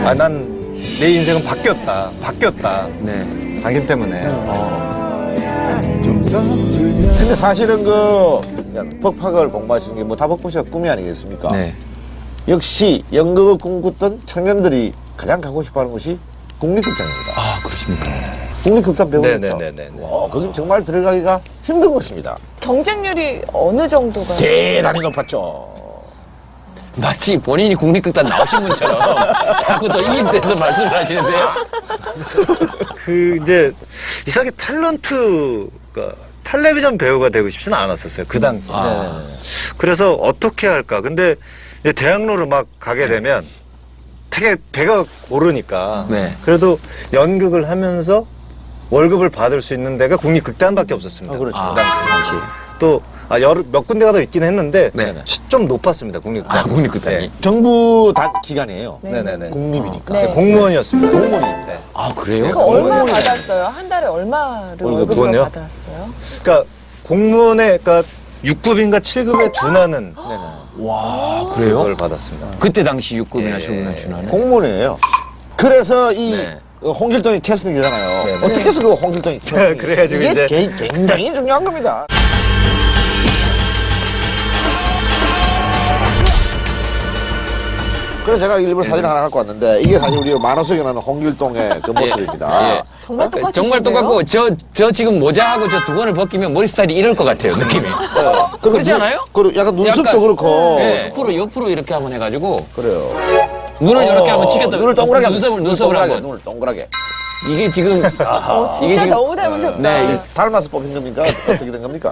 아, 난 내 인생은 바뀌었다. 네. 당신 때문에. 근데 사실은 그 법학을 공부하시는 게 뭐 다 법고시가 꿈이 아니겠습니까? 네. 역시 연극을 꿈꿨던 청년들이 가장 가고 싶어하는 곳이 국립극장입니다. 아, 그렇습니까? 국립극장 배우겠죠? 네네네네. 거긴 정말 들어가기가 힘든 곳입니다. 경쟁률이 어느 정도가? 대단히 높았죠. 마치 본인이 국립극단 나오신 분처럼 자꾸 더 이입돼서 말씀을 하시는데요. 그 이제 이상하게 탤런트가 텔레비전 배우가 되고 싶지는 않았었어요. 그 당시. 아. 그래서 어떻게 할까? 근데 이제 대학로를 막 가게 되면 되게 배가 고르니까 네. 그래도 연극을 하면서 월급을 받을 수 있는 데가 국립극단밖에 없었습니다. 그렇죠. 아, 그 당시. 또 몇 군데가 더 있긴 했는데 네. 좀 높았습니다. 국립극단. 아, 국립극단이. 정부 기관이에요. 네. 네네네. 국립이니까. 네. 공무원이었습니다. 공무원이. 네. 아, 그래요? 그러니까 얼마 공무원이네. 받았어요? 한 달에 얼마를 월급 월급을 돈이요? 받았어요? 그러니까 공무원의 그러니까 6급인가 7급에 준하는 와, 그래요? 걸 받았습니다. 그때 당시 6급이나 예. 7급이나 주나네. 공무원이에요. 그래서 이 네. 홍길동이 캐스팅이잖아요. 네. 어떻게 해서 그 홍길동이 캐스팅? 그래가지고 이게 이제- 굉장히 중요한 겁니다. 그래서 제가 일부러 사진을 하나 갖고 왔는데 이게 사실 우리 만화 속에 나오는 홍길동의 그 모습입니다. 예. 정말 똑같으신데요? 정말 똑같고 저 지금 모자하고 저 두건을 벗기면 머리 스타일이 이럴 것 같아요, 느낌이. 그렇지 않아요? 그리고 약간 눈썹도 약간- 그렇고. 네. 옆으로 이렇게 한번 해가지고 그래요. 눈을 이렇게 한번 치겠다. 눈을 동그랗게 눈썹을 동그랗게, 한번. 눈을 동그랗게. 이게 지금 진짜 이게 지금- 너무 닮으셨다. 네, 이게 닮아서 뽑힌 겁니까? 어떻게 된 겁니까?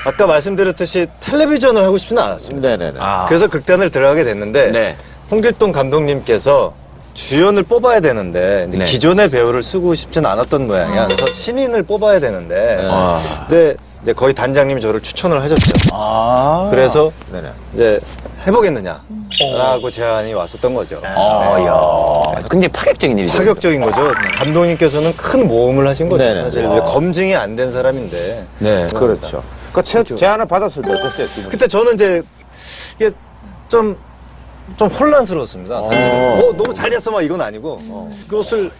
아까 말씀드렸듯이 텔레비전을 하고 싶지는 않았습니다. 네네네. 아. 그래서 극단을 들어가게 됐는데 네. 홍길동 감독님께서 주연을 뽑아야 되는데 이제 네. 기존의 배우를 쓰고 싶지는 않았던 모양이야. 그래서 신인을 뽑아야 되는데 아. 근데 이제 거의 단장님이 저를 추천을 하셨죠. 아. 그래서 네네. 이제 해보겠느냐라고 제안이 왔었던 거죠. 야, 굉장히 파격적인 일이죠. 파격적인 거죠. 감독님께서는 큰 모험을 하신 거죠. 네네. 사실 검증이 안 된 사람인데. 네. 그렇죠. 그 제안을 받았을 때 어땠어요? 기분이? 그때 저는 이제 이게 좀 혼란스러웠습니다. 사실은. 너무 잘 됐어, 막 이건 아니고. 그것을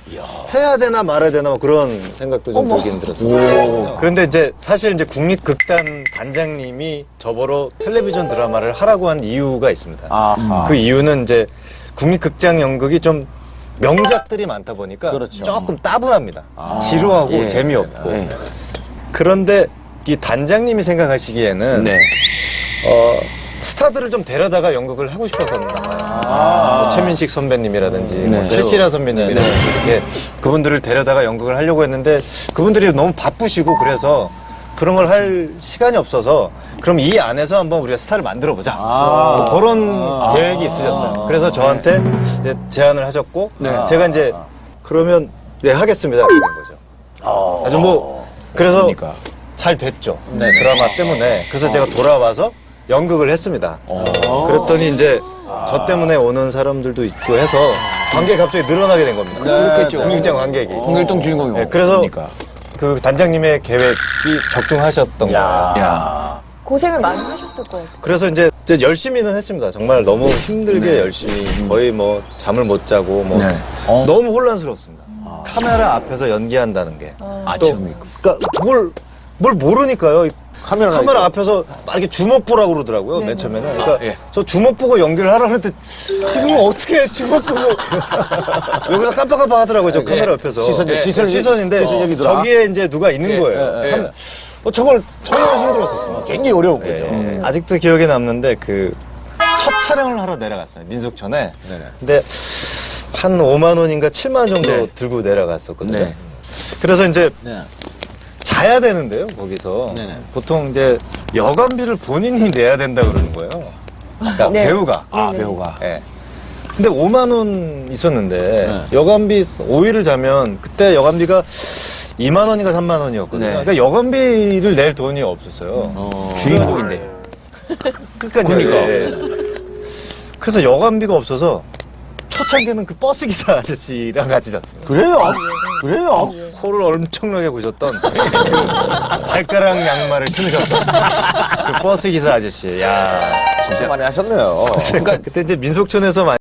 해야 되나 말아야 되나 막 그런 생각도 좀 들긴 들었어요. 그런데 이제 사실 이제 국립극단 단장님이 저보러 텔레비전 드라마를 하라고 한 이유가 있습니다. 아하. 그 이유는 이제 국립극장 연극이 좀 명작들이 많다 보니까 그렇죠. 조금 따분합니다. 지루하고 예. 재미없고. 네. 그런데 이 단장님이 생각하시기에는 네. 스타들을 좀 데려다가 연극을 하고 싶어서인가 봐요. 뭐 최민식 선배님이라든지 뭐 네. 최시라 선배님이라든지 이렇게 그분들을 데려다가 연극을 하려고 했는데 그분들이 너무 바쁘시고 그래서 그런 걸 할 시간이 없어서 그럼 이 안에서 한번 우리가 스타를 만들어 보자. 뭐 그런 계획이 있으셨어요. 그래서 저한테 이제 제안을 하셨고 제가 이제 그러면 네 하겠습니다 이렇게 된 거죠. 아주 뭐 그래서 그러니까. 잘 됐죠. 드라마 때문에. 그래서 제가 돌아와서 연극을 했습니다. 그랬더니 이제 저 때문에 오는 사람들도 있고 해서 관객이 갑자기 늘어나게 된 겁니다. 그렇겠죠. 국립극장 관객이. 홍길동 주인공이 네, 그래서 그러니까. 그 단장님의 계획이 적중하셨던 거예요. 야. 고생을 많이 하셨을 거예요. 그래서 이제 열심히는 했습니다. 정말 너무 힘들게 열심히 거의 뭐 잠을 못 자고 뭐 네. 너무 혼란스러웠습니다. 카메라 앞에서 연기한다는 게. 아, 또 처음이고. 그러니까 뭘 모르니까요. 카메라 앞에서 막 이렇게 주먹 보라고 그러더라고요, 맨 처음에는. 그러니까 예. 저 주먹 보고 연기를 하라 그랬는데, 이거 어떻게 주먹 보고. 여기서 깜빡깜빡 하더라고요, 저 카메라 옆에서. 시선인데, 시선이더라. 저기에 이제 누가 있는 거예요. 저걸 정말 힘들었었어요. 굉장히 어려운 거죠. 아직도 기억에 남는데, 첫 촬영을 하러 내려갔어요, 민속촌에. 근데 한 5만 원인가 7만 원 정도 들고 내려갔었거든요. 네. 그래서 이제 네. 자야 되는데요, 거기서. 네네. 보통 이제 여관비를 본인이 내야 된다 그러는 거예요. 그러니까 네. 배우가. 아, 배우가. 예. 근데 5만 원 있었는데 여관비 5일을 자면 그때 여관비가 2만 원인가 3만 원이었거든요. 네. 그러니까 여관비를 낼 돈이 없었어요. 주인공인데. 그러니까. 그래서 여관비가 없어서 초창기에는 그 버스 기사 아저씨랑 같이 잤습니다. 그래요? 코를 엄청나게 고셨던 그 발가락 양말을 신으셨던 그 버스 기사 아저씨. 야, 진짜 많이 하셨네요. 그때 이제 민속촌에서 많이